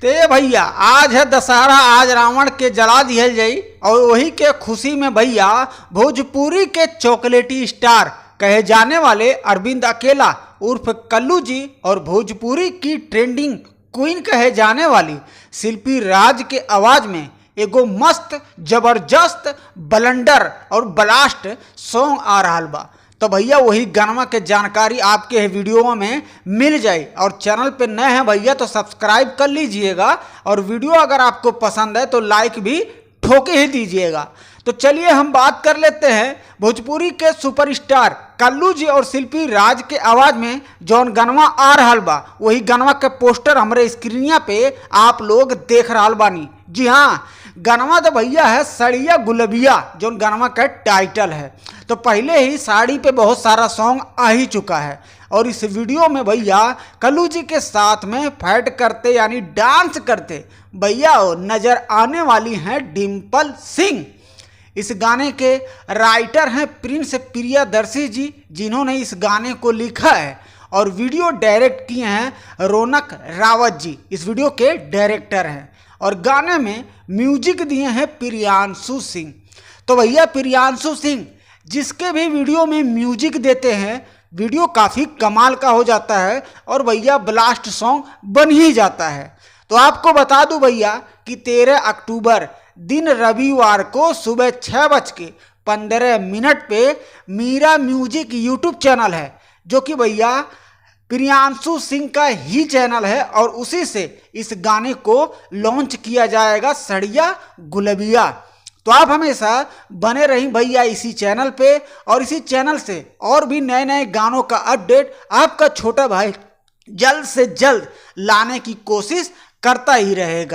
ते भैया आज है दशहरा, आज रावण के जला दिहल जाई और वही के खुशी में भैया भोजपुरी के चॉकलेटी स्टार कहे जाने वाले अरविंद अकेला उर्फ कल्लू जी और भोजपुरी की ट्रेंडिंग क्वीन कहे जाने वाली शिल्पी राज के आवाज में एगो मस्त जबरदस्त बलंडर और ब्लास्ट सॉन्ग आ रहा बा। तो भैया वही गाना के जानकारी आपके वीडियो में मिल जाए और चैनल पे नए हैं भैया तो सब्सक्राइब कर लीजिएगा और वीडियो अगर आपको पसंद है तो लाइक भी ठोके ही दीजिएगा। तो चलिए हम बात कर लेते हैं भोजपुरी के सुपरस्टार कल्लू जी और शिल्पी राज के आवाज में जौन गनवा आ रहा बा वही गनवा के पोस्टर हमारे स्क्रीनिया पे आप लोग देख रहा बानी। जी हाँ, गनवा तो भैया है सड़िया गुलबिया जौन गनवा का टाइटल है। तो पहले ही साड़ी पे बहुत सारा सॉन्ग आ ही चुका है और इस वीडियो में भैया कल्लू जी के साथ में फाइट करते यानी डांस करते भैया नजर आने वाली हैं डिम्पल सिंह। इस गाने के राइटर हैं प्रिंस प्रियदर्शी जी, जिन्होंने इस गाने को लिखा है और वीडियो डायरेक्ट किए हैं रौनक रावत जी, इस वीडियो के डायरेक्टर हैं और गाने में म्यूजिक दिए हैं प्रियांशु सिंह। तो भैया प्रियांशु सिंह जिसके भी वीडियो में म्यूजिक देते हैं वीडियो काफ़ी कमाल का हो जाता है और भैया ब्लास्ट सॉन्ग बन ही जाता है। तो आपको बता दूं भैया कि 13 अक्टूबर दिन रविवार को सुबह 6:15 पे मीरा म्यूजिक यूट्यूब चैनल है जो कि भैया प्रियांशु सिंह का ही चैनल है और उसी से इस गाने को लॉन्च किया जाएगा सड़िया गुलबिया। तो आप हमेशा बने रही भैया इसी चैनल पे और इसी चैनल से और भी नए नए गानों का अपडेट आपका छोटा भाई जल्द से जल्द लाने की कोशिश करता ही रहेगा।